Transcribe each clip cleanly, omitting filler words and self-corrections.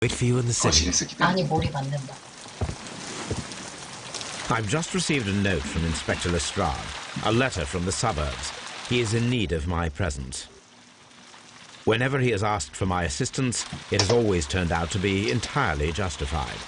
Wait for you in the city. 거실에서 기다려. 아니 몰입 안 된다. I've just received a note from Inspector Lestrade, a letter from the suburbs. He is in need of my presence. Whenever he has asked for my assistance, it has always turned out to be entirely justified.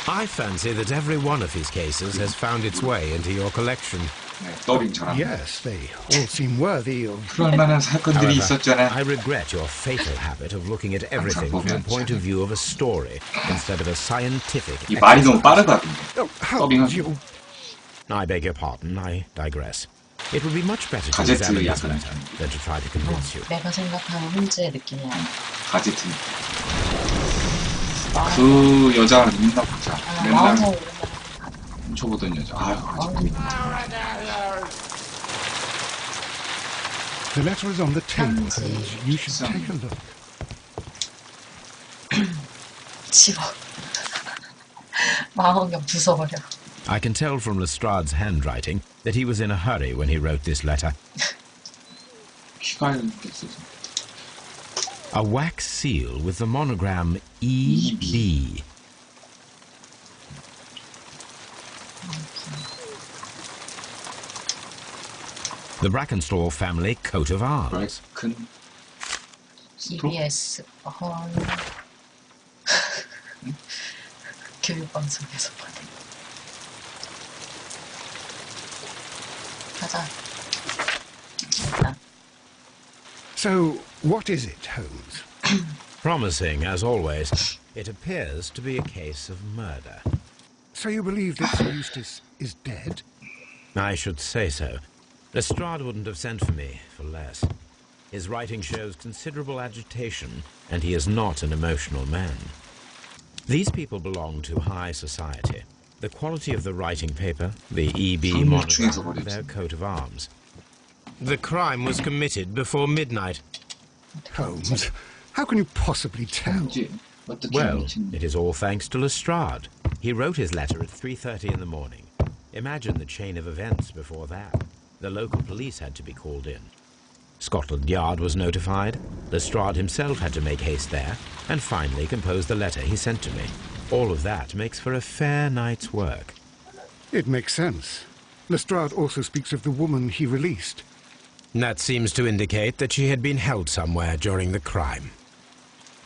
I fancy that every one of his cases has found its way into your collection. 네, 더빙 잘합니다. Yes, they all seem worthy of... 그럴 만한 사건들이 있었잖아. I regret your fatal habit of looking at everything from the point of view of a story instead of a scientific 이 말이 너무 exercise. 빠르다. Oh, how 더빙하기. you... I beg your pardon, I digress. It would be much better to 가제트 examine this 약간 letter than to try to convince you. 내가 생각하는 홈즈의 느낌이야. 가제트. 그 여자 있나 보자. 맨날 마음에 훔쳐보던 여자. 아유, 가제트. The letter is on the table, 편지. Holmes. You should take a look. 집어. 망원경 부숴버려. I can tell from Lestrade's handwriting that he was in a hurry when he wrote this letter. 키가 있었어. A wax seal with the monogram EB. The Brackenstall family coat of arms. 브레이큰 스트로? EBS 헐. 교육방송에서 보내. 가자. 일단. So, what is it, Holmes? Promising, as always, it appears to be a case of murder. So you believe that Sir Eustace is dead? I should say so. Lestrade wouldn't have sent for me for less. His writing shows considerable agitation, and he is not an emotional man. These people belong to high society. The quality of the writing paper, the EB monogram, their coat of arms. The crime was committed before midnight. Holmes, how can you possibly tell? 편지. 어떻게 Well, 미친... it is all thanks to Lestrade. He wrote his letter at 3:30 in the morning. Imagine the chain of events before that. The local police had to be called in. Scotland Yard was notified. Lestrade himself had to make haste there, and finally compose the letter he sent to me. All of that makes for a fair night's work. It makes sense. Lestrade also speaks of the woman he released. That seems to indicate that she had been held somewhere during the crime.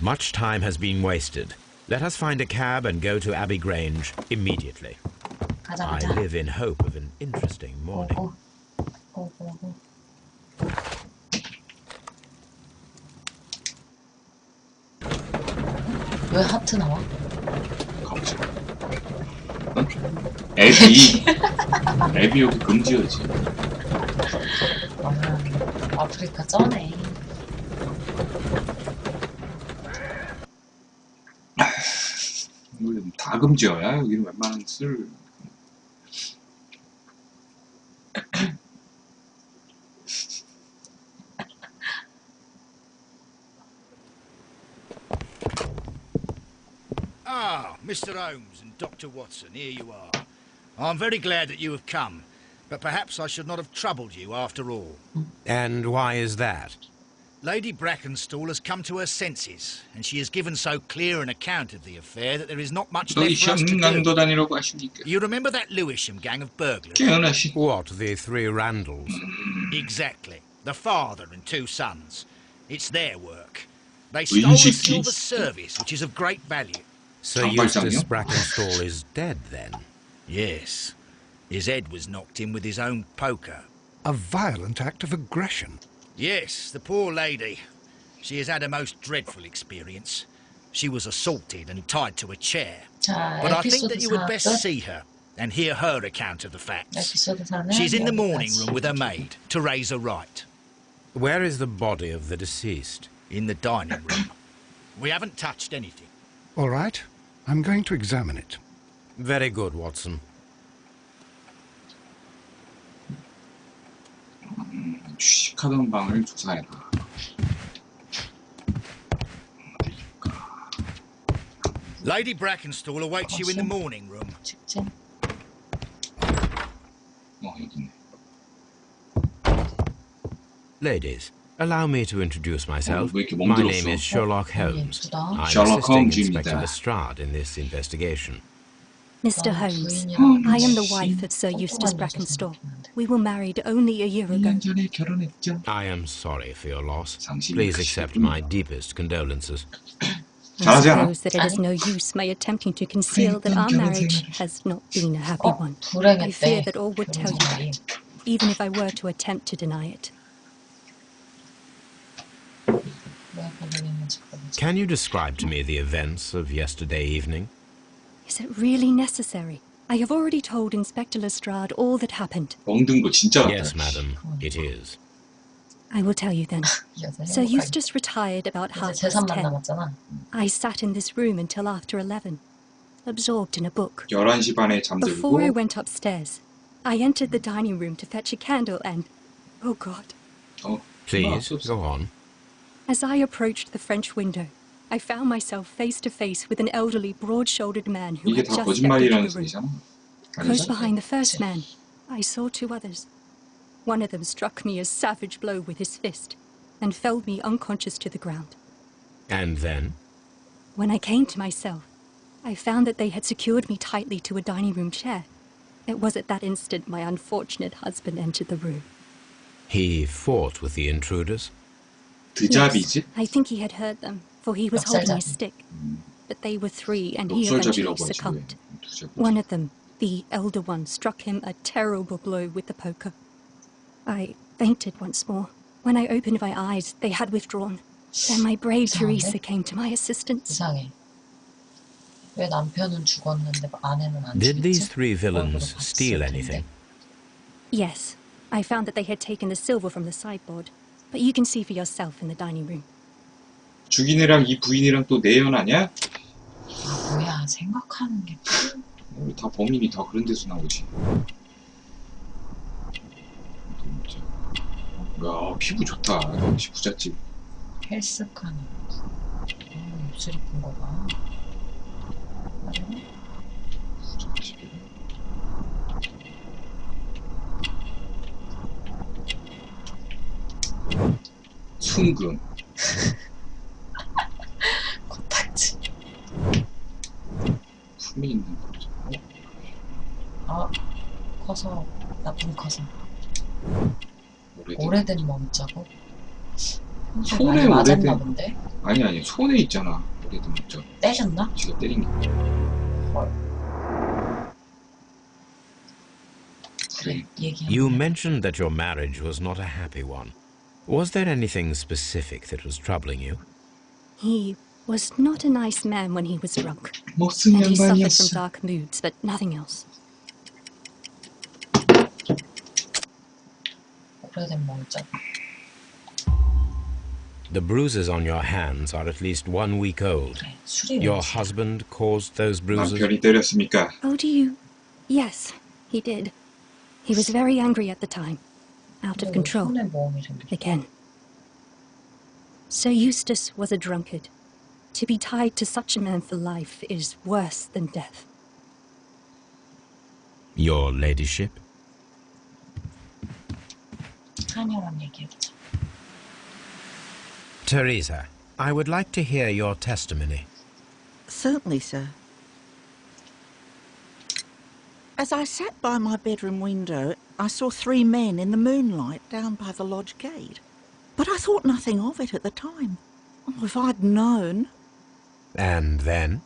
Much time has been wasted. Let us find a cab and go to Abbey Grange immediately. 가자, I 가자. live in hope of an interesting morning. 고. 왜 하트 나와? 가보자. 응? 앱이 앱이 여기 금지어지. 아프리카 쩌네. 여기 다 금지어야. 여기는 웬만한 쓸. Ah, Mr. Holmes and Dr. Watson, here you are. I'm very glad that you have come, but perhaps I should not have troubled you after all. And why is that? Lady Brackenstall has come to her senses, and she has given so clear an account of the affair that there is not much left for us to do. 강도단이라고 하십니까? You remember that Lewisham gang of burglars? 깨어나시. What, the three Randalls? Exactly. The father and two sons. It's their work. They stole a 은식이? silver service, which is of great value. Sir 장발장이요? Eustace Brackenstall is dead, then? Yes. His head was knocked in with his own poker. A violent act of aggression. Yes, the poor lady. She has had a most dreadful experience. She was assaulted and tied to a chair. 자, But I think 에피소드 that you would 4 best 끝. see her and hear her account of the facts. 에피소드 4는 She's in the morning 여기까지. room with her maid, Teresa Wright, Where is the body of the deceased? in the dining room. We haven't touched anything. All right, I'm going to examine it. Very good, Watson. 취직하던 방을 조사해라. Lady Brackenstall awaits you in the morning room. 직진. 여기 있네. Ladies, Allow me to introduce myself. 왜 이렇게 My 멍들었어? name is Sherlock Holmes. 예쁘다. I'm 셜록홈즈입니다. assisting Inspector Lestrade in this investigation. Mr. 난 Holmes, 부인이랑 I am the 씨. wife of Sir Eustace 똥똥한 여자 Brackenstall. 생각나는데. We were married only a year ago. 1년 전에 결혼했죠. I am sorry for your loss. 상심이 Please accept 크시군요. my deepest condolences. I 잘하지 않아? suppose that it is no use my attempting to conceal that our marriage has not been a happy one. I fear 불행했대. that all would tell you 결혼생활이. that, even if I were to attempt to deny it. 왜 불행했는지 모르겠어. Can you describe to me the events of yesterday evening? Is it really necessary? I have already told Inspector Lestrade all that happened. 멍든 거 진짜 같다. Yes, madam, it is. I will tell you then. 이 여자 Sir 행복하게. Eustace retired about 이제 10:30. 제3만 남았잖아. I sat in this room until after 11, absorbed in a book. 11시 반에 Before I 잠들고 went upstairs, I entered the dining room to fetch a candle and, oh God, Please, go on. as I approached the French window, I found myself face to face with an elderly, broad-shouldered man who 이게 had 다 just stepped into 거짓말이라는 the room. 소리잖아. Close 아니지? behind the first man, I saw two others. One of them struck me a savage blow with his fist and felled me unconscious to the ground. And then? When I came to myself, I found that they had secured me tightly to a dining room chair. It was at that instant my unfortunate husband entered the room. He fought with the intruders? 드잡이지? I think he had heard them, for he was holding a 멱살잡이. stick. But they were three, and he eventually 엽설잡이라고 하지 왜? succumbed. 두잡이. One of them, the elder one, struck him a terrible blow with the poker. I fainted once more. When I opened my eyes, they had withdrawn. Then my brave Teresa came to my assistance. 이상해. 왜 남편은 죽었는데 아내는 안 Did these 죽였지? three villains 얼굴을 steal 봤을 anything? 텐데. Yes, I found that they had taken the silver from the sideboard. But you can see for yourself in the dining room. 죽인 애랑 이 부인이랑 또 내연하냐? 아 뭐야 생각하는 게. 우리 다 범인이 다 그런 데서 나오지. 진짜. 야, 피부 좋다. 역시 부잣집. 헬스카니. 입술 이쁜 거 봐. 부잣집. 순금. 코딱지. 품이 있는 거죠. 아 커서 나쁜 커서. 오래된. 오래된 몸자국. 손에 많이 맞았나 오래된- 본데? 아니 손에 있잖아. 오래된 목적. 떼셨나? 지가 때린 게. 그래 얘기하면. You mentioned that your marriage was not a happy one. Was there anything specific that was troubling you? He was not a nice man when he was drunk. 목숨 And he suffered from 양반이었어. dark moods, but nothing else. 오래된 몸자국. The bruises on your hands are at least 1 week old. 그래 술이 Your 왠지. husband caused those bruises? 남편이 때렸습니까? Oh, do you? Yes, he did. He was very angry at the time. Out of control. 손에 모험이 생겼어. Again. Sir Eustace was a drunkard. To be tied to such a man for life is worse than death. Your ladyship? 한여랑 얘기해보자. Teresa, I would like to hear your testimony. Certainly, sir. As I sat by my bedroom window, I saw three men in the moonlight down by the lodge gate. But I thought nothing of it at the time. Oh, if I'd known. And then?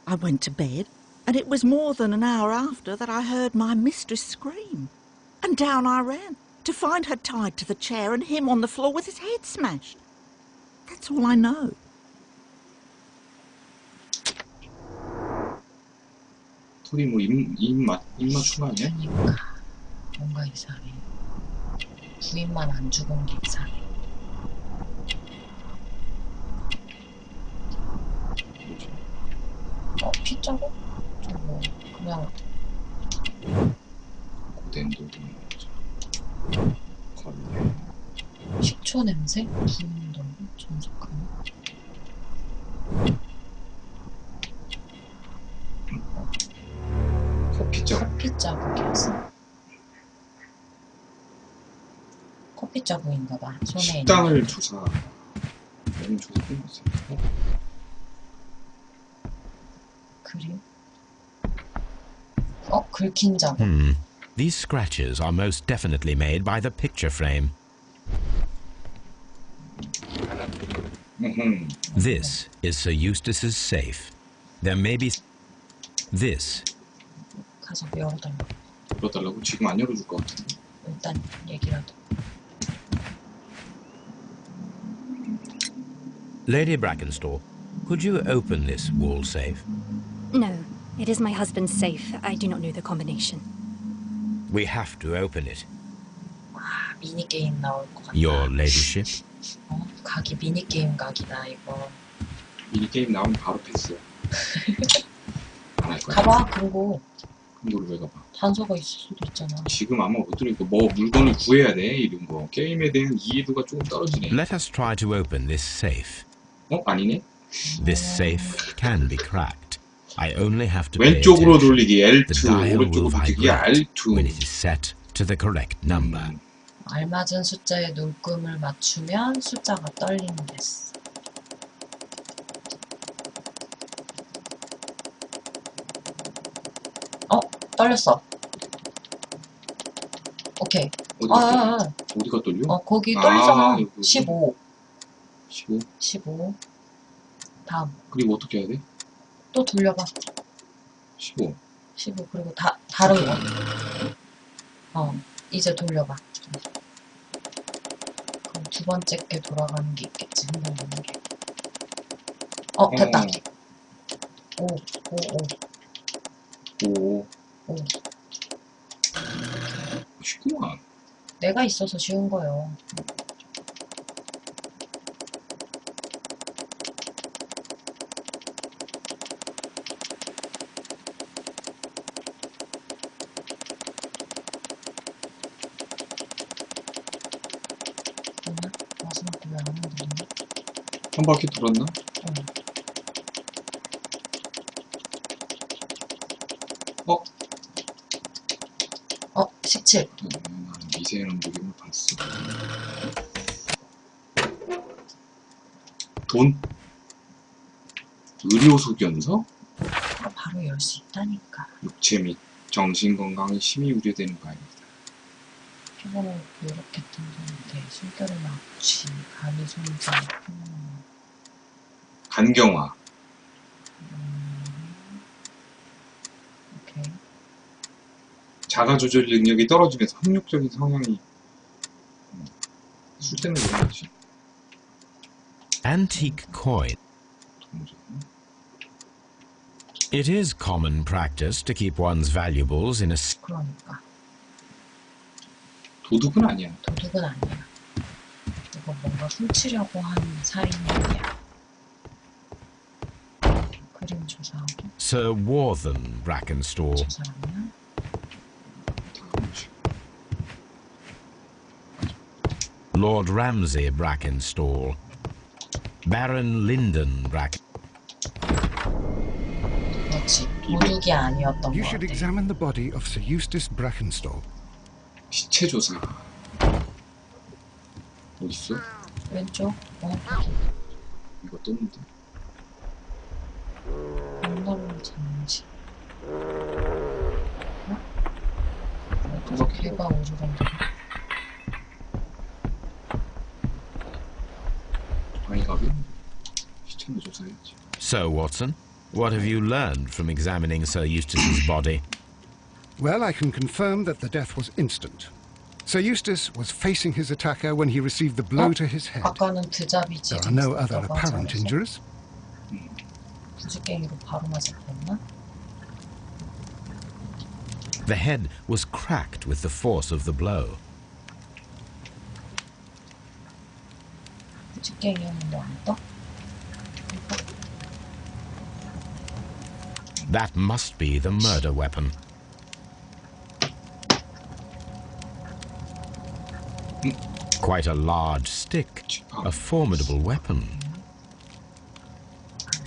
I went to bed, and it was more than an hour after that I heard my mistress scream. And down I ran, to find her tied to the chair and him on the floor with his head smashed. That's all I know. 둘이 뭐 입맞춤 아니야? 그러니까 뭔가 이상해. 부인만 안 죽은 게 이상해. 피자고? 좀 뭐 그냥 고된 돌도 먹자. 걸레. 식초 냄새? 부인 돌고 전속하네. 커피 자국. 커피 자국이었어. 커피 가입자 부인가봐. 손에 있는. 식당을 조사. 여행 조사 끝났어요. 그림? 긁힌 자국. These scratches are most definitely made by the picture frame. This is Sir Eustace's safe. There may be... This. 가서 열어달라. 열어달라고? 지금 안 열어줄 것 같은데. 일단 얘기라도. Lady Brackenstall, could you open this wall safe? No, it is my husband's safe. I do not know the combination. We have to open it. 와, 미니게임 나올 것 같다. Your ladyship? 각이 미니게임 각이다, 이거. 미니게임 나오면 바로 패스. 안 할 거야. 가봐, 금고. 금고를 왜 가봐? 단서가 있을 수도 있잖아. 지금 아마 못 들으니까 뭐 물건을 구해야 돼, 이런 거. 게임에 대한 이해도가 조금 떨어지네. Let us try to open this safe. 아니네? This safe can be cracked. I only have to pay 왼쪽으로 attention. 돌리기 The L2, dial will 오른쪽으로 돌리기 vibrate when R2. it is set to the correct number. 알맞은 숫자의 눈금을 맞추면 숫자가 떨리는 데스. 떨렸어. 오케이. 어디가 떨려? 거기 떨리잖아. 여기. 15. 15. 15. 다음. 그리고 어떻게 해야 돼? 또 돌려봐. 15. 15. 그리고 다른 거. 이제 돌려봐. 그럼 두 번째 게 돌아가는 게 있겠지. 흔들리는 게. 됐다. 5. 쉽구만. 내가 있어서 쉬운 거요. 마지막에 왜 안 흔들리냐? 한 바퀴 돌았나? 17. 나는 미세한 움직임을 봤어. 돈? 의료소견서? 바로 열 수 있다니까. 육체 및 정신 건강이 심히 우려되는 바입니다. 피부는 이렇게 뜬 상태, 숨결을 막지, 간이 손상, 간경화. 오케이. 자가 조절 능력이 떨어지면서 합력적인 성향이 술 때문에 그런 거지. Antique coin. It is common practice to keep one's valuables in a... 그러니까. 도둑은 아니야. 도둑은 아니야. 이거 뭔가 훔치려고 하는 사인이야. 그림 조사하고. Sir Warthen Brackenstall. 저 사람이야? Lord Ramsay Brackenstall. Baron Lyndon Bracken. 그렇지. 도둑이 아니었던 You 거 should 같아. examine the body of Sir Eustace Brackenstall. 시체 조사. 어딨어? 왼쪽? 이거 떴는데. 엉덩이 장치. 어디서 개가 우주던데. 아니 가면 시체는 조사해야지. So, Watson, what have you learned from examining Sir Eustace's body? Well, I can confirm that the death was instant. Sir Eustace was facing his attacker when he received the blow to his head. 아까는 드잡이지. There are no other apparent injuries. 부지깽이로 바로 맞을 뻔했나? The head was cracked with the force of the blow. 부지깽이였는데 안 떠? That must be the murder weapon. Quite a large stick, a formidable weapon.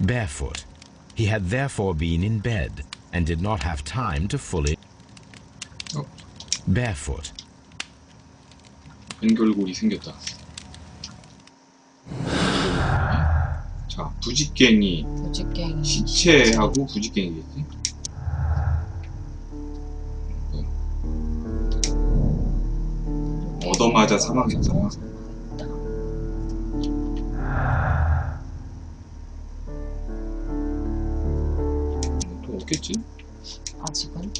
Barefoot, he had therefore been in bed and did not have time to fully... Barefoot. 연결고리 생겼다. 자, 부직갱이. 부직갱이. 시체하고 부직갱이겠지? 얻어맞아 사망했잖아. 또 없겠지? 아직은?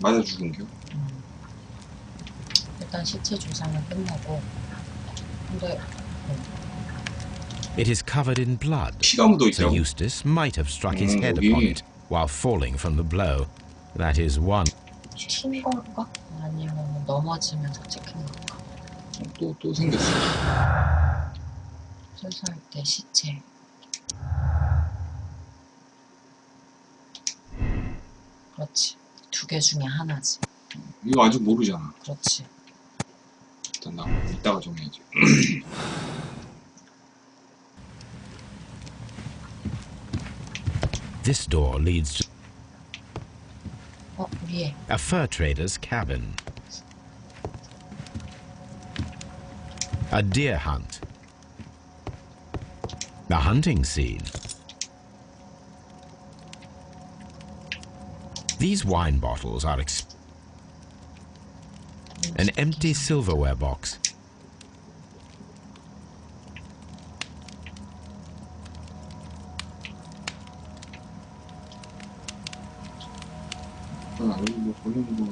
맞아 죽은겨? 일단 시체 조사는 끝나고. 근데 It is covered in blood, 피가 묻어 so 있다고? Eustace might have struck his head 여기. upon it while falling from the blow. That is one. 튄 건가? 아니면 넘어지면서 찍힌 건가? 또 생겼어. 수사할 때 시체. 그렇지. 두 개 중에 하나지. 이거 아직 모르잖아. 그렇지. 일단 나 이따가 정해야지. This door leads to 위에. a fur trader's cabin. A deer hunt. A hunting scene. These wine bottles are an empty silverware box. 여기 뭐 걸리는 거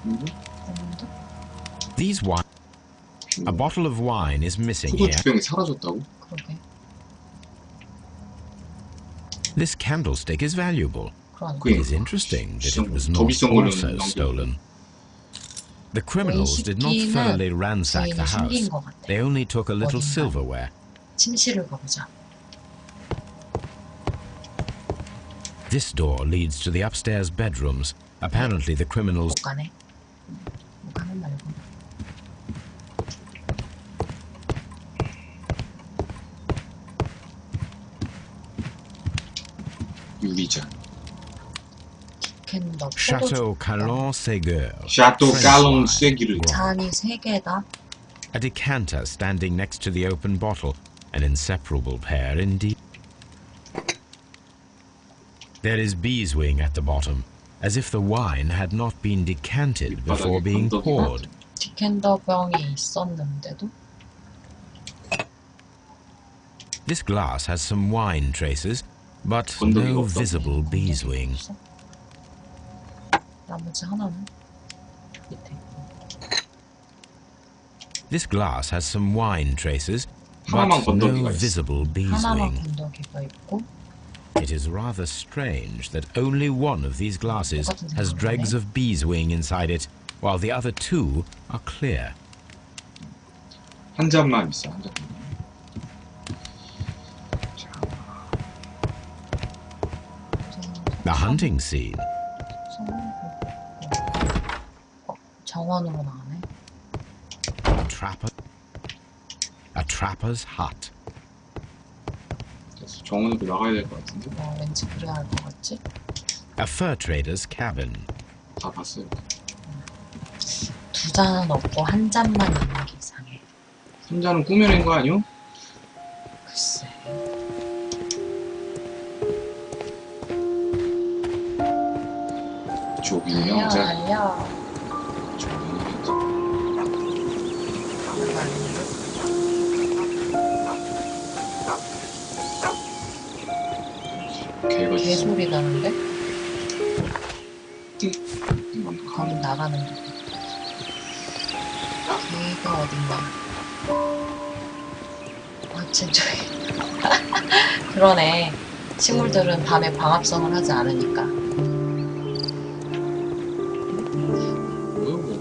같은데? These wine. A bottle of wine is missing 포도 here. 주병이 사라졌다고? 그러게. This candlestick is valuable. 그러니까. It is interesting that it was 더 not 비싼 거는 also 남겨. stolen. The criminals did not thoroughly ransack the house. They only took a little silverware. 침실을 가보자. This door leads to the upstairs bedrooms. Apparently the criminals... 못 가네. 못 가는 말고. 유리잔. 캔더. Chateau Calon-Ségur. 샤또 French 깔롱 wine. 쐐기를. 잔이 3개다. A decanter standing next to the open bottle. An inseparable pair indeed. There is beeswing at the bottom, as if the wine had not been decanted before being poured. 디캔더 병이 있었는데도. This glass has some wine traces, but no visible beeswing. 나머지 하나는 밑에. This glass has some wine traces, 하나만 but no 건더기가 있어. visible 하나만 beeswing. 건더기가 있고. It is rather strange that only one of these glasses has dregs of beeswing inside it, while the other two are clear. 한 잔만 있어, 한 잔만. The hunting scene. 정원으로 나가네. A trapper's hut. 정원으로 나가야 될 것 같은데? 왠지 그래야 할 것 같지? A fur trader's cabin. 다 봤어요. 두 잔은 없고 한 잔만 있는 게 이상해. 한 잔은 꾸며낸 거 아니요? 글쎄. 조비냐, 달려, 달려. 개가 개 소리 나는데? 있어. 감 나가는 거. 개가 어딘가. 아, 진짜. 그러네. 식물들은 밤에 광합성을 하지 않으니까. 뭐야, 뭐.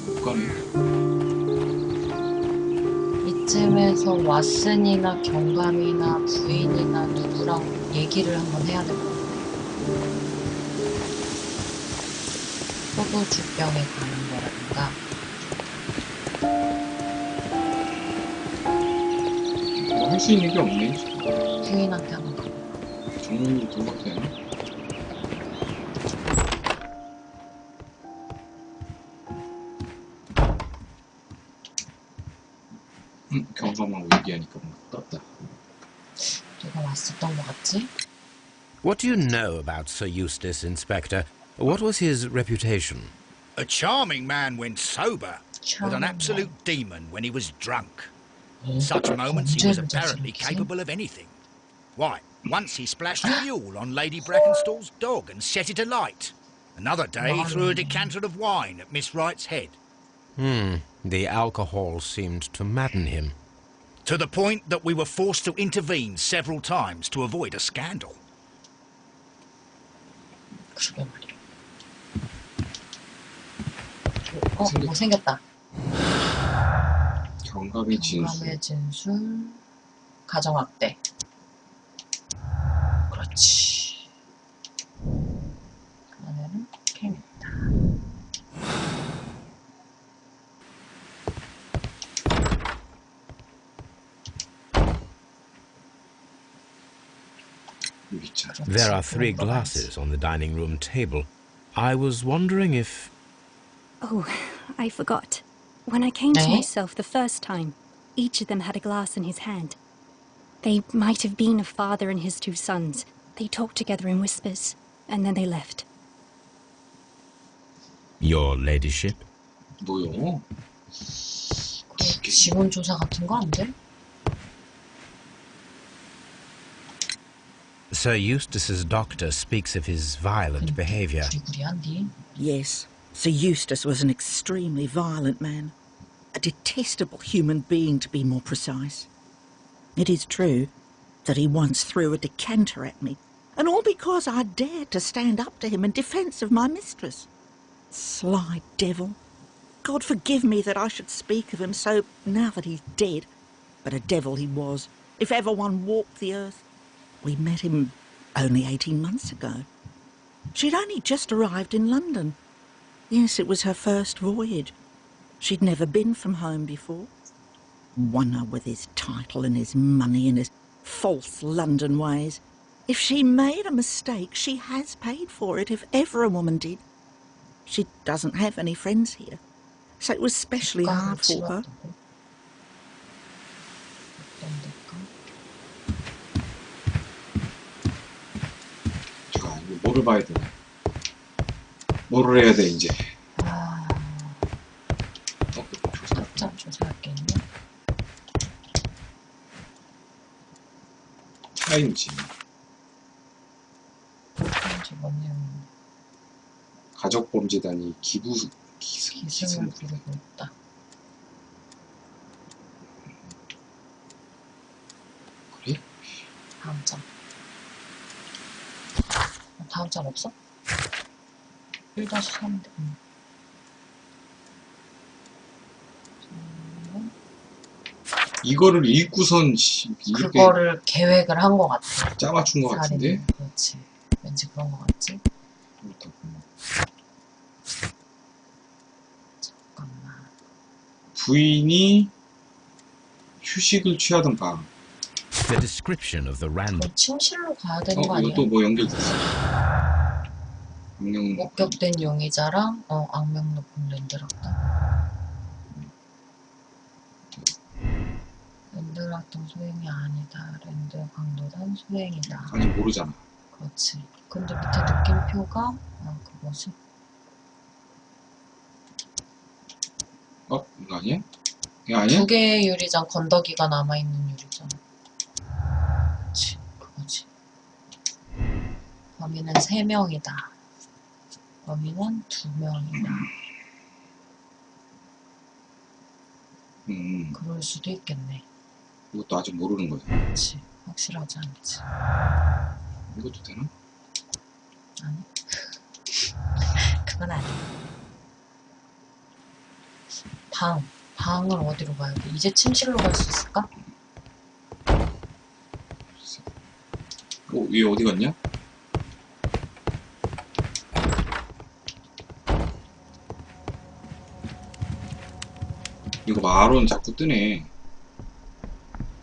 못 가네. 이쯤에서 왓슨이나 경감이나 부인이나 누구랑 얘기를 한번 해야 될 것 같아. 포도주병에 가는 거라든가. 뭐 할 수 있는 게 없네. 부인한테 한번 가봐. 정문으로 들어가도 되나? 경감하고 얘기하니까 뭔가 떴다. 누가 왔었던 것 같지? What do you know about Sir Eustace, Inspector? What was his reputation? A charming man when sober, but an Charming absolute demon when he was drunk. Such moments he was apparently capable of anything. Why, once he splashed fuel on Lady Brackenstall's dog and set it alight. Another day he threw a decanter of wine at Miss Wright's head. The alcohol seemed to madden him. To the point that we were forced to intervene several times to avoid a scandal. 그러게 말이야. 뭐 생겼다. 경감의 진술. 경감의 진술. 가정학대. 그렇지. 그러면은 캐릭터. 여기 있잖아. There are 3 glasses on the dining room table. I was wondering if... Oh, I forgot. When I came to Eh? myself the first time, each of them had a glass in his hand. They might have been a father and his 2 sons. They talked together in whispers, and then they left. Your ladyship? 뭐요? 지문 조사 같은 거 안 돼? Sir Eustace's doctor speaks of his violent behaviour. 구리구리한디. Yes, Sir Eustace was an extremely violent man. A detestable human being, to be more precise. It is true that he once threw a decanter at me, and all because I dared to stand up to him in defence of my mistress. Sly devil. God forgive me that I should speak of him so now that he's dead, but a devil he was, if ever one walked the earth. We met him only 18 months ago. She'd only just arrived in London. Yes, it was her first voyage. She'd never been from home before. Wonder with his title and his money and his false London ways. If she made a mistake, she has paid for it, if ever a woman did. She doesn't have any friends here, so it was especially hard for her. 자, 이거 뭐를 봐야 되나? 뭐를 해야 돼, 이제? 깜짝 조사할게요. 타임지. 가족범죄단이 기승을 부르고 있다. 그래? 다음 장. 다음 장 없어? 1-3. 이거를 읽고선 이렇게 그거를 계획을 한 것 같아. 짜맞춘 것 같은데? 그렇지. 왠지 그런 것 같지? 그렇다고. 잠깐만. 부인이 휴식을 취하던 밤. The description of the random... 침실로 가야 되는 거 아니야? 이거 또 뭐 연결됐어. 목격된 용의자랑 악명 높은 랜드락당. 랜드락당 소행이 아니다. 랜드 강도단 소행이다. 아니 모르잖아. 그렇지. 근데 밑에 느낌표가 그거지. 이거 아니야? 이거 아니야? 2개의 유리장 건더기가 남아있는 유리장. 그렇지. 그거지. 범인은 3명이다. 범인은 2명이다. 그럴 수도 있겠네. 이것도 아직 모르는 거야. 그렇지. 확실하지 않지. 이것도 되나? 아니. 그건 아니야. 방을 어디로 가야 돼? 이제 침실로 갈 수 있을까? 얘 어디 갔냐? 이거 봐, 아론 자꾸 뜨네.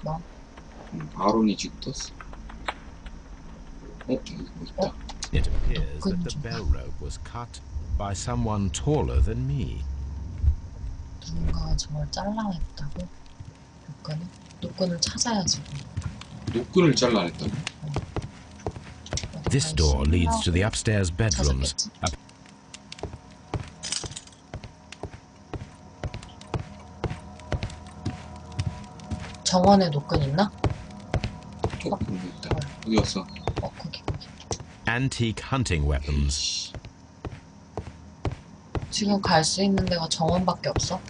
뭐? 아론이 지금 떴어. 여기 뭐 있다. It appears that the bell rope was cut by someone taller than me. 누군가 저걸 잘라냈다고? 노끈을 찾아야지. 노끈을 잘라냈다고? This door leads to the upstairs bedrooms. 정원에 노끈 있나? 여기 있다. 어디 갔어? 거기. Antique hunting weapons. 지금 갈 수 있는 데가 정원밖에 없어?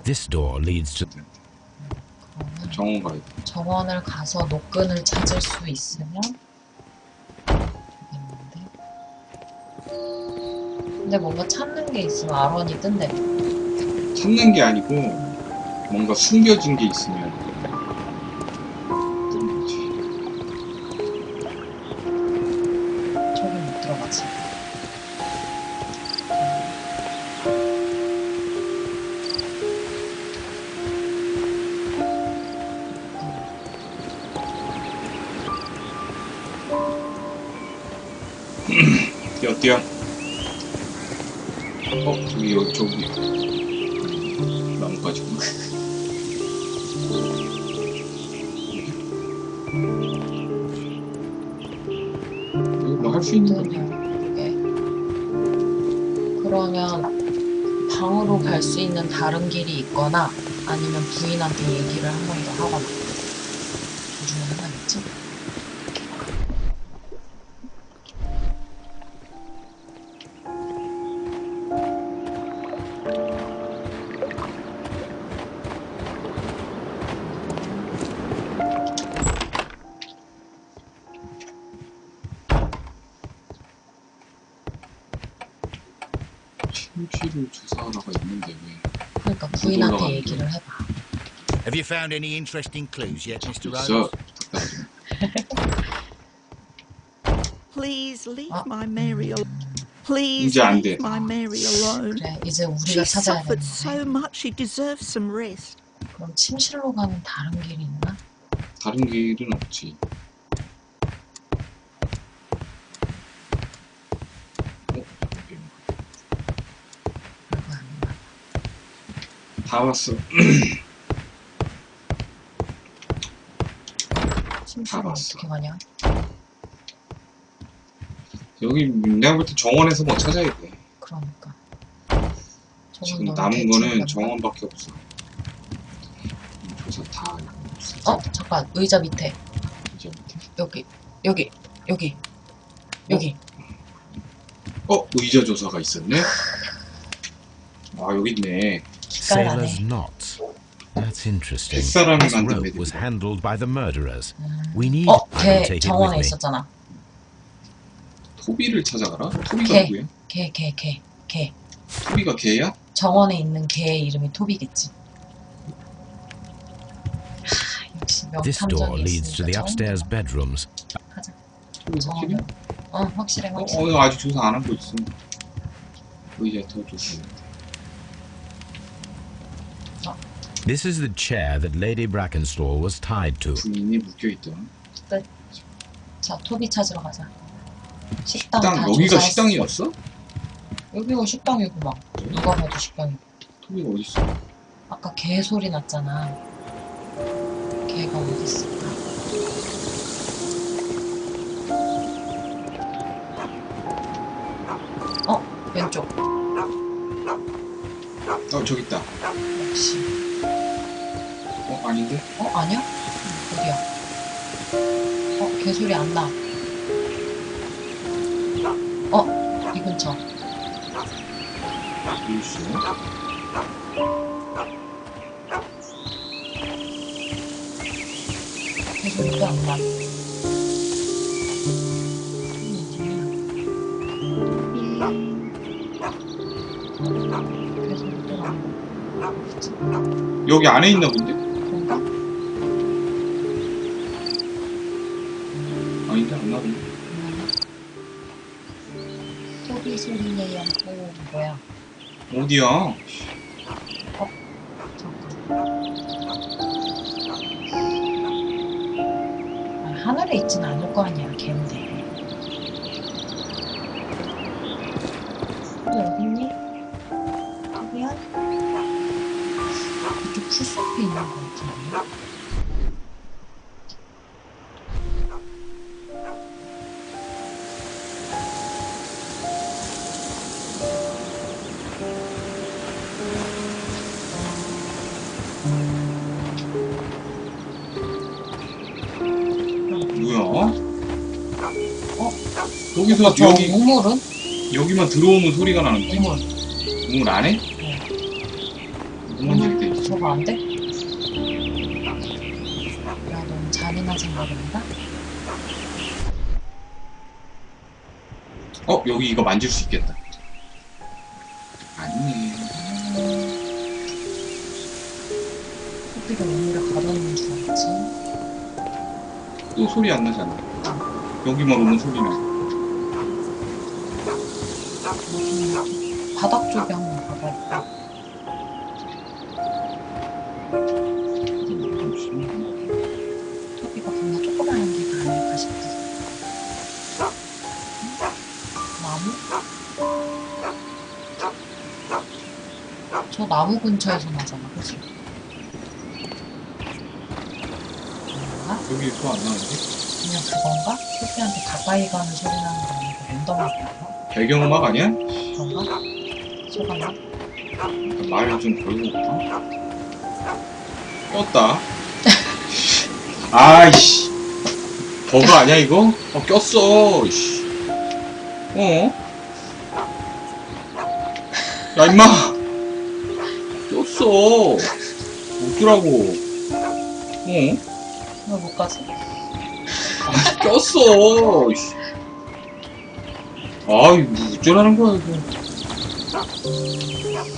This door leads to. 그러면 정원 가야 돼. 정원을 가서 노끈을 찾을 수 있으면 되겠는데. 근데 뭔가 찾는 게 있으면 아론이 뜬대. 찾는 게 아니고 뭔가 숨겨진 게 있으면 뜨는 거지. 저기 못 들어가지. 뛰어. 저기 나뭇가지구나. 뭐 할 수 있는 거. 그게. 그러면 방으로 갈 수 있는 다른 길이 있거나 아니면 부인한테 얘기를 한 번 더 하거나 둘 중에 하나겠지? 침실을 조사하러가 있는데 왜? 그러니까 부인한테 얘기를 해봐. Have you found any interesting clues yet, Mr. 있어. Rose? Please leave 아. my Mary alone. Please 이제 안 돼. leave my Mary alone. 그래, 이제 She 우리가 찾아야 suffered so 되는데. much. She deserves some rest. 그럼 침실로 가는 다른 길이 있나? 다른 길은 없지. 그거 아닌가? 다 왔어. 침실을 봤어. 어떻게 가냐? 여기 내가 볼 때 정원에서 뭐 찾아야 돼. 그러니까. 지금 너무 남은 대충 거는 갔나? 정원밖에 없어. 조사 다 잠깐, 의자 밑에. 이제 밑에. 여기. 의자 조사가 있었네. 아 여기 있네. Sailor's knot. That's interesting. 햇사람이 This 만든 rope was 매듭이다. handled by the murderers. We need. I 걔 will take it with 정원에 me. 있었잖아. 토비를 찾아가라. 토비가 개. 누구야? 개. 토비가 개야? 정원에 있는 개의 이름이 토비겠지. 역시 This door 명탐정이 leads to the 있으니까 upstairs 정원 bedrooms. 가자. 토비 확실해? 확실해. 아직 조사 안 한 거 있어. 의자 더 조사해. This is the chair that Lady Brackenstall was tied to. 부인이 묶여있던 자, 토비 찾으러 가자. 식당 식당. 다 여기가 조사했어. 식당이었어? 여기가 식당이구만. 누가 봐도 식당이고. 토비가 어딨어? 아까 개 소리 났잖아. 개가 어디 있을까? 왼쪽. 저기 있다. 역시. 아닌데? 아니야? 어디야? 개 소리 안 나. 이 근처. 어디 있어? 개 소리가 안 나. 개 소리도 안 나. 여기 안에 있나 본데? 그런가? 아닌데? 안 나오네. 토비 소리예요. 뭐야? 어디야? 잠깐. 하늘에 있진 않을 거 아니야, 걔인데. 너 여기 있니? 여기야? 이쪽 풀숲이 있는 거 같은데? 뭐야? 여기서 저 여기 우물은? 여기만 들어오면 소리가 나는데? 우물. 우물 안 해? 우물 될 때. 저거 안 돼? 야, 너무 잔인한 생각인가? 여기 이거 만질 수 있겠다. 아니네. 커피가 우물에 가둬놓는 줄 알았지. 또 소리 안 나잖아. 여기만 오면 소리 나. 바닥 쪽에 한번 가봐볼까? 커피가 겁나 조그마한 게 아닐까 싶어. 나무? 저 나무 근처에서 나잖아, 그치? 뭔가? 여기 소 안 나는데? 그냥 그건가? 커피한테 가까이 가는 소리 나는 거 아니고 랜덤하게 나와? 배경음악 아니야? 그런가? 소가나? 말 좀 걸고 올까? 꼈다. 아이씨. 버그 아니야 이거? 꼈어. 이씨. 야 임마. 꼈어. 어쩌라고. 왜 못 가지? 꼈어. 이씨. 아이 뭐 어쩌라는 거야 이거.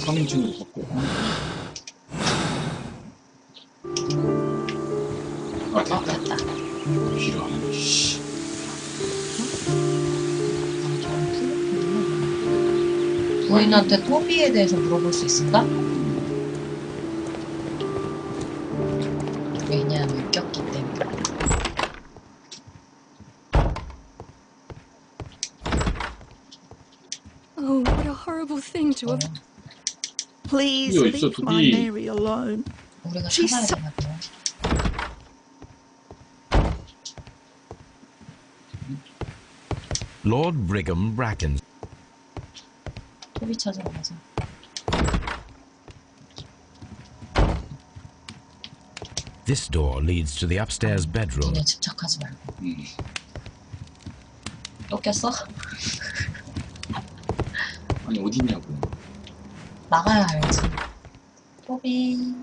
3인칭으로 바꿔. 됐다. 이런 씨. 부인한테 토비에 대해서 물어볼 수 있을까? 왜냐하면 꼈기 때문에. Oh, what a horrible thing to have. Please 이거 leave 있어, my 둘이. Mary alone. 우리가 She's 찾아야 so- 되거든. Lord Brigham Bracken. 토비 찾으러 가자. This door leads to the upstairs bedroom. 눈에 집착하지 말고. 또 꼈어? 아니 어디냐고. 나가야 알지. 토비.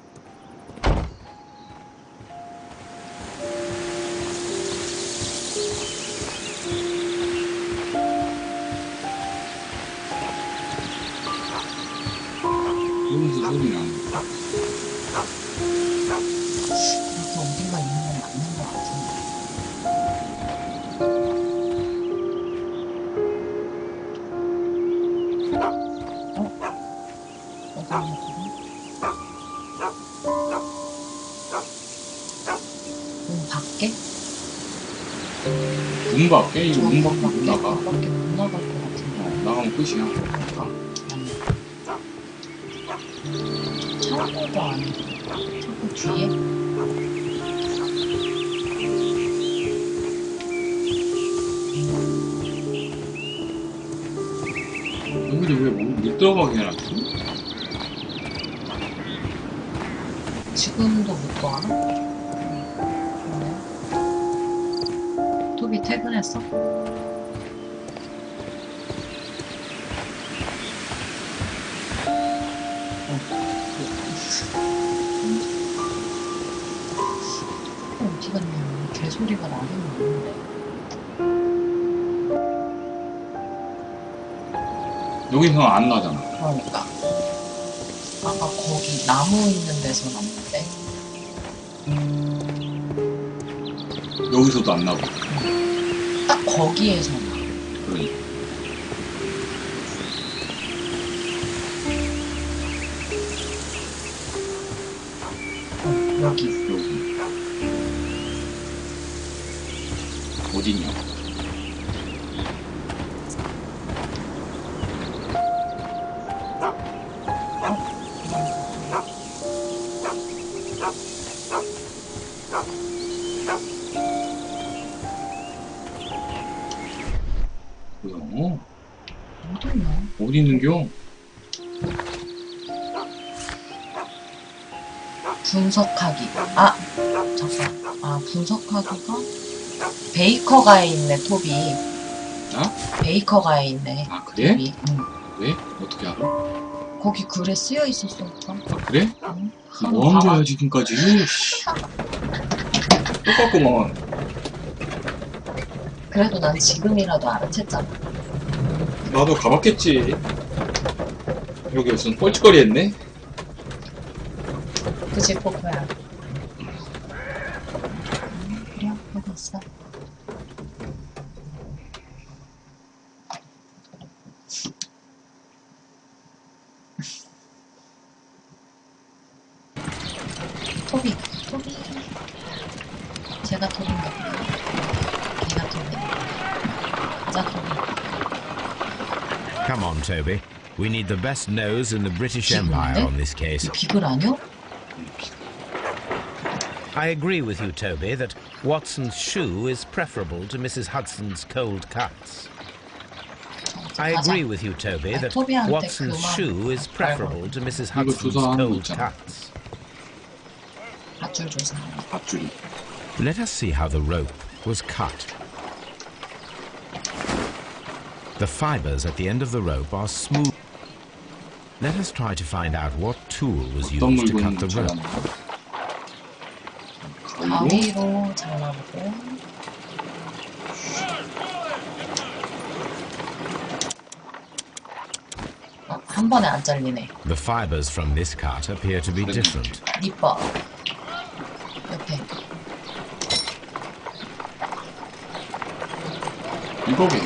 여기서 소리 나는 거. 이렇게 어딘가 있는 건 맞는 것 같은데. 문 밖에? 문 밖에? 이거 문 밖에 못 나가. 밖에 못 나갈 것 같은데. 나가면 끝이야. 창고도 아니고 창고 뒤에? 여기도 왜 못 들어가게 해놨지? 지금도 못 가나? 그러네. 토비 퇴근했어? 어디 갔냐? 개소리가 나긴 나는데. 여기서 안 나잖아. 그러니까. 아까 거기 나무 있는 데서 났는데. 여기서도 안 나고. 딱 거기에서 나. 그러니까. 여기. 여기. 어딨냐? 어디 있는겨? 분석하기. 아, 잠깐. 아, 분석하기가 베이커가에 있네, 토비. 아? 베이커가에 있네. 아, 그래? 토비. 응. 왜? 어떻게 알아? 거기 글에 쓰여 있었어, 오빠. 아, 그래? 응. 뭐 한 거야, 지금까지? 똑같구먼. 그래도 난 지금이라도 알아챘잖아. 나도 가봤겠지. 여기 무슨 뻘짓거리 했네? 그치, 포코야. 그래, 여기 있어. 토비. 제가 토비인가 보다. 걔가 토비. 자, 토비. Come on, Toby. We need the best nose in the British 비글인데? Empire on this case. 이 비글 아니야? I agree with you, Toby, that Watson's shoe is preferable to Mrs. Hudson's cold cuts. I agree with you, Toby, that Watson's shoe is preferable to Mrs. Hudson's cold cuts. 밧줄 조사. 밧줄이. Let us see how the rope was cut. The fibers at the end of the rope are smooth. Let us try to find out what tool was 어떤 used to cut 물건이 the rope. 가위로 잘라보고. 한 번에 안 잘리네. The fibers from this cut appear to be different. 니뻐. 옆에. 이거게.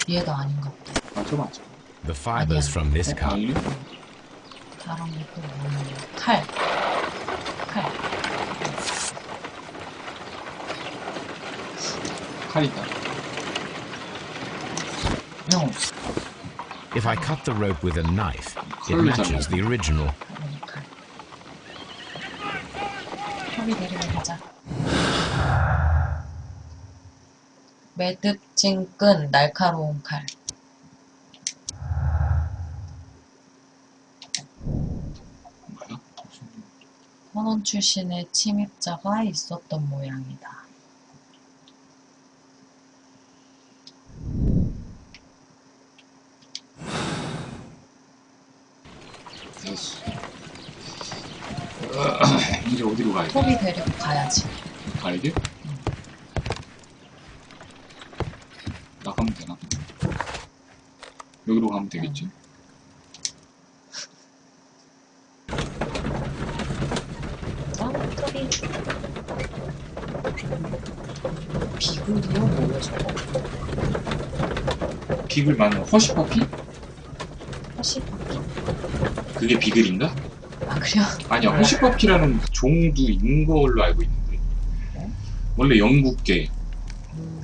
얘가 아닌가 보다. 맞아. The fibers from this cut. 아니? 다른 것도 뭐냐. 칼. 칼이다. No. If I cut the rope with a knife, it matches the original. 칼. 토비 데리고 가자. 매듭진 끈, 날카로운 칼. 뭐야? 선원 출신의 침입자가 있었던 모양이다. 됐어. 이제 어디로 가야 돼? 토비 데리고 가야지. 가야 돼? 나가면 되나? 여기로 가면 되겠지? 토비. 비글이요? 뭐야 저거? 비글 말하는 허쉬퍼피? 허쉬바퀴? 그게 비글인가? 아 그래요? 아니야, 허쉬퍼피라는 종도 있는 걸로 알고 있는데. 원래 영국계.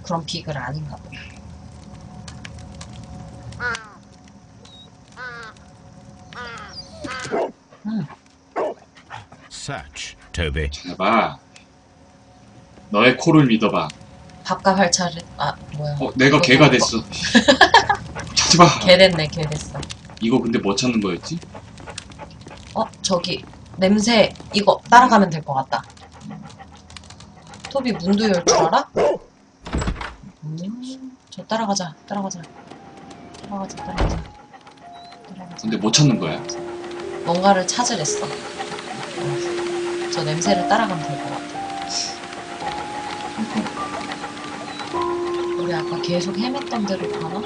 그럼 비글 아닌가 보다. Search, Toby. 봐봐. 너의 코를 믿어봐. 밥과 활차를 뭐야? 내가 개가 됐어. 찾아봐. 개 됐네, 개 됐어. 이거 근데 뭐 찾는 거였지? 저기 냄새 이거 따라가면 될 것 같다. 토비 문도 열 줄 알아? 저 따라가자. 근데 뭐 찾는 거야? 뭔가를 찾으랬어. 저 냄새를 따라가면 될 것 같아. 우리 아까 계속 헤맸던 데로 가나?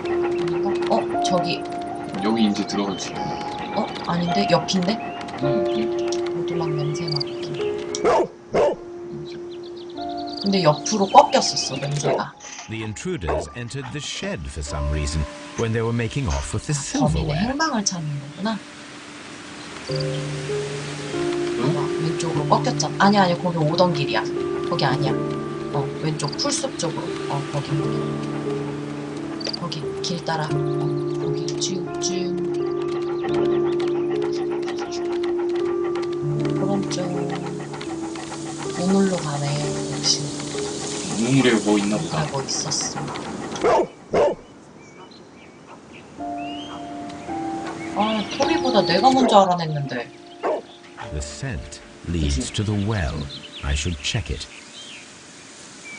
아닌가? 저기. 여기 이제 들어갈 수 있네. 아닌데? 옆인데? 여기. 오두막 냄새 맡기. 근데 옆으로 꺾였었어, 냄새가. The intruders entered the shed for some reason when they were making off with the 범인의 silverware. 행방을 찾는 거구나. 왼쪽으로 꺾였잖아. 아니야, 거기 오던 길이야. 거기 아니야. 왼쪽 풀숲 쪽으로. 거기 길 따라. 거기 쭉쭉. 오른쪽. 우물로 가네. 역시. 우물에 뭐 있나 보다. 뭐 있었어. 아, 토비보다 내가 먼저 알아냈는데. The scent leads to the well. I should check it.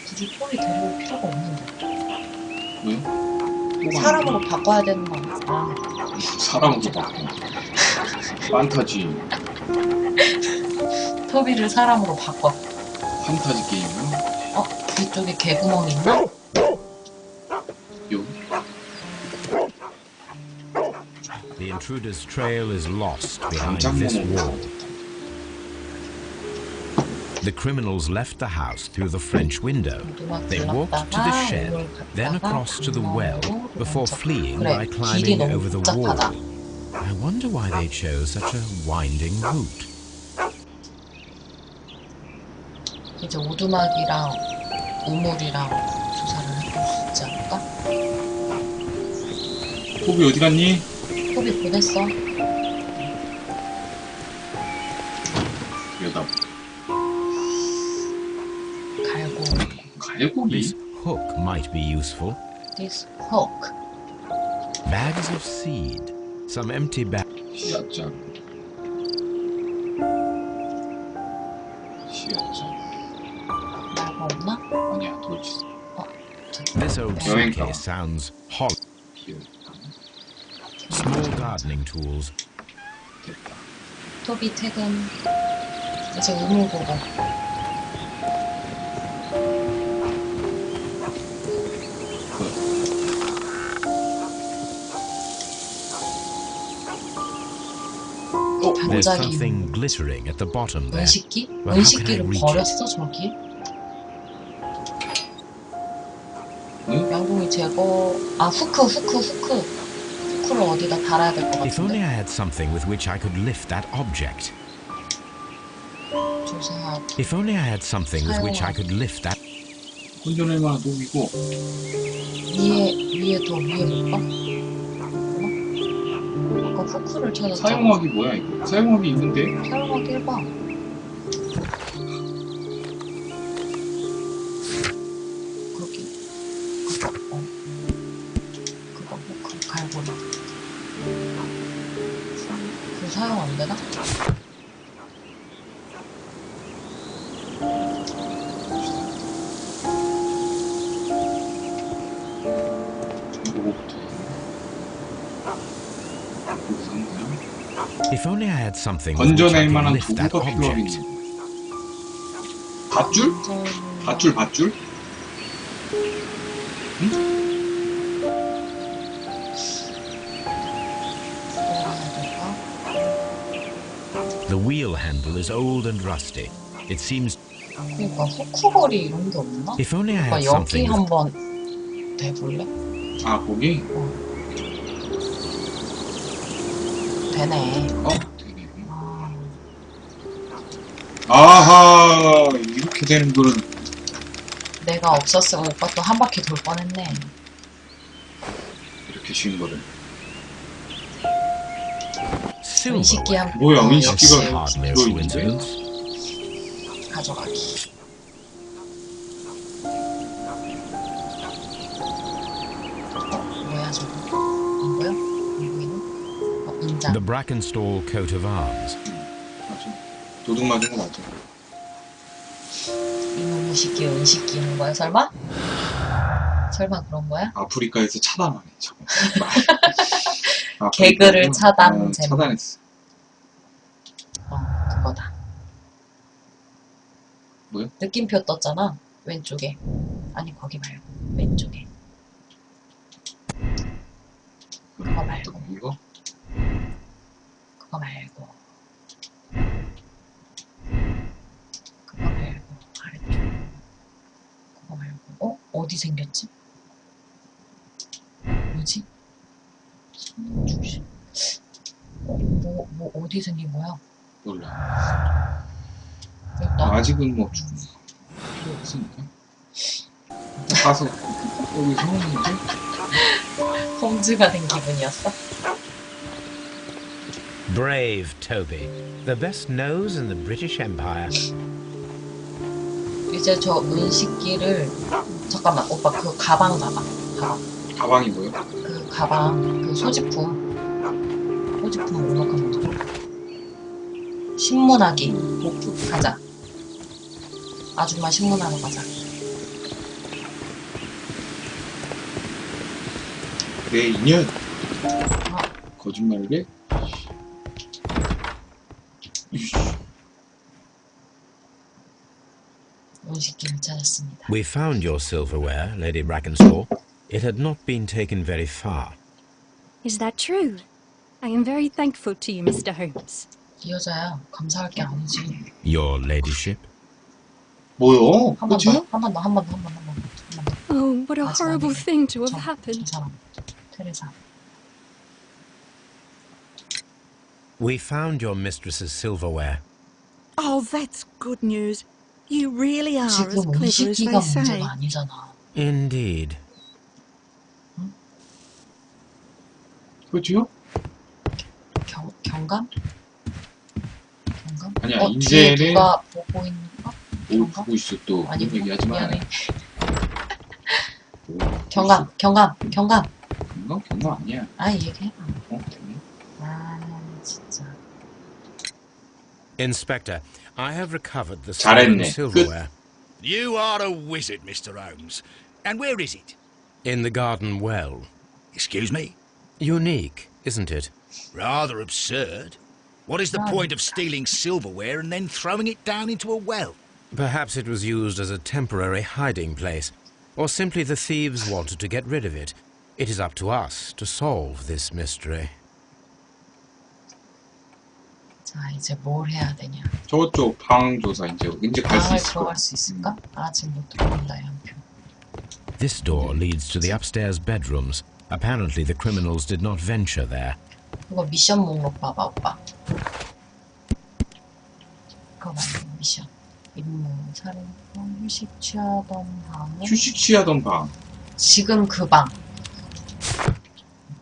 굳이 토비 데려올 필요가 없는데. 왜? 사람으로 바꿔야 되는 거 아니야? 아, 사람으로 바꿔. 판타지. 토비를 사람으로 바꿔. 판타지 게임이요? 뒤쪽에 개구멍 있나? 여기? The intruder's trail is lost behind this wall. The criminals left the house through the French window. They walked to the shed, then across to the well, before fleeing by climbing over the wall. I wonder why they chose such a winding route. 이제 오두막이랑 우물이랑 조사를 해볼 수 있지 않을까? 토비 어디 갔니? 토비 보냈어. 여다. 갈고. 갈고기? This hook might be useful. This hook. Bags of seed. Some empty bags. 씨앗장. 씨앗장. 말고 없나? 아니야, 돌치. This old suitcase sounds hollow. Small gardening tools. 됐다. 토비 퇴근. 이제 우물 보고. There's 반짝이 something glittering at the bottom there. 은식기? Well, how can I 은식기를 reach 버렸어 저기? 응? 양동이 제거. 아 후크를 어디다 달아야 될 것 If only 같은데. I had something with which I could lift that object. 조사하고. If only I had something with which I could lift that. 운전할 만한 도구이고. 위에 더 위에 볼까? 아까 후크를 찾았잖아. 사용하기 뭐야 이거? 사용하기 있는데? 사용하기 해봐. 거기. 그거 후크 갈고리. 그거 사용 안 되나? If only I had something with which I 건져낼 could 만한 lift that 도구가 object. 필요하겠네. 밧줄? 밧줄? The wheel handle is old and rusty. It seems. 그러니까 후크거리 이런 게 없나? If only I 오빠 had 여기 something. with- 한번 대볼래? 아 거기? 되네. 되네. 아, 아하 이렇게 되는 거는 내가 없었으면 오빠 또 한 바퀴 돌 뻔했네. 이렇게 쉬운 거를. 은식기 한 뭐야, 역시 은식기가 Hardly a 들어있는데? coincidence. 가져가기. 뭐야 저거? 이거요? 이거는? 인장. The Brackenstall coat of arms. 맞아. 도둑 맞은 거 맞아. 이놈 무식기 은식기 하는 거야 설마? 설마 그런 거야? 아프리카에서 차단하네 저거. 개그를 차단 차단했어. 그거다. 뭐야? 느낌표 떴잖아. 왼쪽에. 아니 거기 말고 왼쪽에. 그거 말고. 이거? 그거 말고. 그거 말고 아래쪽. 그거 말고. 어디 생겼지? 뭐지? 손주시. 뭐 어디 생긴 거야? 몰라. 일단 아직은 뭐 필요 없으니까. 가서 여기 성우인지? 홈즈가 된 기분이었어? Brave Toby, the best nose in the British Empire. 이제 저 은식기를 잠깐만 오빠 그 가방 봐봐. 가방이 뭐요? 그 가방, 그 소지품 목록한 거. 신문하기. 가자. 아줌마 신문하러 가자. 내 인연. 어. 거짓말을 해? 이씨. 음식기를 찾았습니다. We found your silverware, Lady Brackenstall. It had not been taken very far. Is that true? I am very thankful to you, Mr. Holmes. 이 여자야. 감사할 게 아니지. Your ladyship? 뭐요? 한 번 그치요? 더. Oh, what a That's horrible lovely. thing to have 저 happened. 사람. 테레사. We found your mistress's silverware. Oh, that's good news. You really are as 지금 clever as 음식기가 they say. 문제가 아니잖아. Indeed. 그치요? 경감? 아니야, 뒤에 이제는- 누가 보고 있는 거? 뭘 보고 있어 또. 아니, 그런 얘기 하지 마. 미안해. 뭘 보고 경감. 있어. 경감 아니야. 아, 얘기해. 그래? 아, 진짜. Inspector, I have recovered the 잘했네. stolen silverware You are a wizard, Mr. Holmes. And where is it? in the garden well. Excuse me? Unique, isn't it? Rather absurd. What is the point of stealing silverware and then throwing it down into a well? Perhaps it was used as a temporary hiding place, or simply the thieves wanted to get rid of it. It is up to us to solve this mystery. 자, 이제 뭘 해야 되냐. 저쪽 방 조사 이제 갈 수 방을 있을 거. 들어갈 수 있을까? 아직 못 들어간다, 양표. This door leads to the upstairs bedrooms. Apparently the criminals did not venture there. 그거 미션 목록 봐봐, 오빠. 그거 말고 미션. 임무, 살인사건, 휴식 취하던 방에. 휴식 취하던 방. 지금 그 방.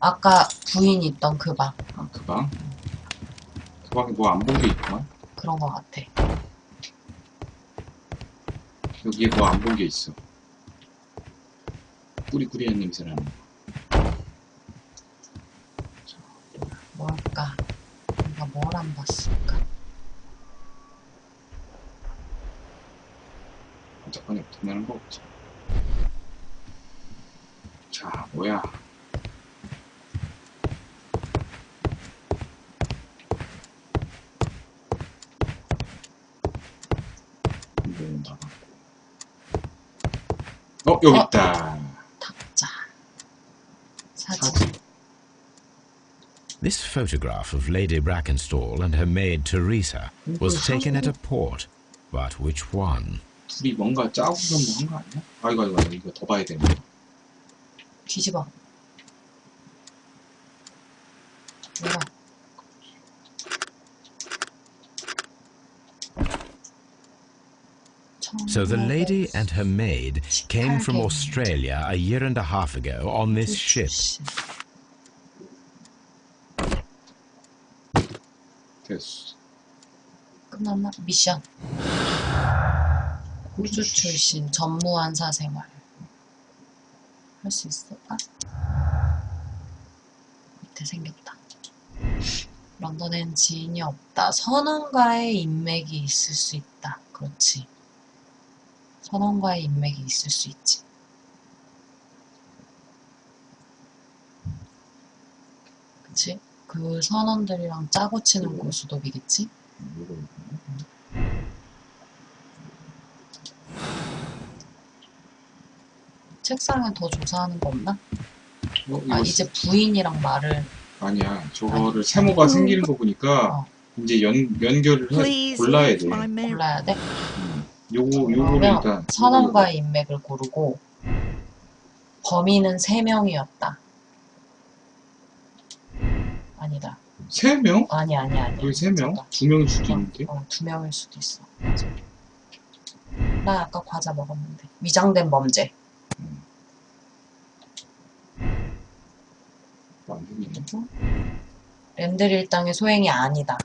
아까 부인 있던 그 방. 아, 그 방? 그 방에 뭐 안 본 게 있구만. 그런 거 같아. 여기에 뭐 안 본 게 있어. 꾸리꾸리한 냄새 나는 거. 뭘까? 우리가 뭘 안 봤을까? 잠깐이 없다는 거 없지. 자, 뭐야. 이거는 나갔고. 여기 있다. 탁자. 사진. 사진. This photograph of Lady Brackenstall and her maid Teresa was taken at a port. But which one? 둘이 뭔가 짜고 한 거 아니야? 아이고, 이거 더 봐야 되네. 뒤집어. 뭐야? So the lady and her maid came from Australia a year and a half ago on this ship. 됐어. 끝났나? 미션. 우주 출신 전무한 사생활. 할 수 있을까? 밑에 생겼다. 런던엔 지인이 없다. 선원과의 인맥이 있을 수 있다. 그렇지. 선원과의 인맥이 있을 수 있지. 그치? 그 선원들이랑 짜고 치는 고수톱이겠지? 책상에 더 조사하는 거 없나? 아, 이제 부인이랑 말을. 아니야, 저거를 세모가 생기는 거 보니까 이제 연결을 해 골라야 돼. 골라야 돼? 요거를 그러면 일단 선원과의 인맥을 고르고 범인은 3명이었다. 아니다. 3명? 아니야. 왜 3명? 2명일 수도 있는데? 2명일 수도 있어. 맞아. 나 아까 과자 먹었는데. 위장된 범죄. 안 되겠네. 랜들 일당의 소행이 아니다.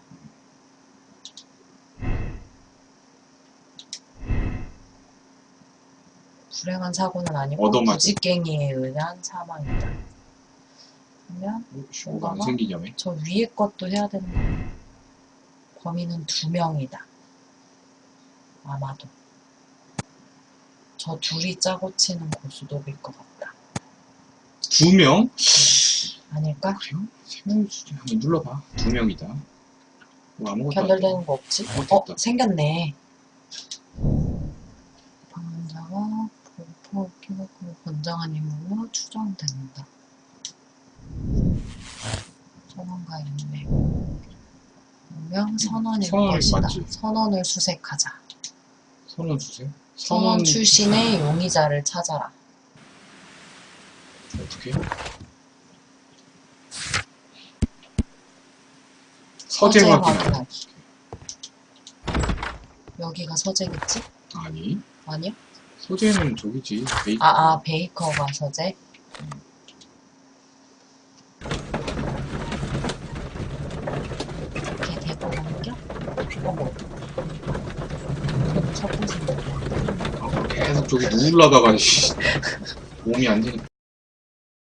불행한 사고는 아니고 얻어맞은. 무지깽이에 의한 사망이다. 그러면 뭐가 안 생기냐며? 저 위에 것도 해야 되는 거야. 범인은 2명이다. 아마도. 저 둘이 짜고 치는 고수독일 것 같다. 2명? 아닐까? 그래요? 생각해주지. 한번 눌러봐. 2명이다. 뭐 아무것도 안 변별되는 거 없지? 됐다. 생겼네. 방문자가 보포 키고 건장한 인물로 추정된다. 선원과 인맥. 분명 선원일 선원이 것이다. 맞지? 선원을 수색하자. 선원 주세요. 선원 출신의 용의자를 찾아라. 어떻게? 서재 확인하기. 여기가 서재겠지? 아니. 아니요? 소재는 저기지. 베이커. 베이커가 서재? 이렇게 대고 넘겨? 어머. 첫 번째. 계속 저기 누울라다가 씨. 몸이 안 되니까.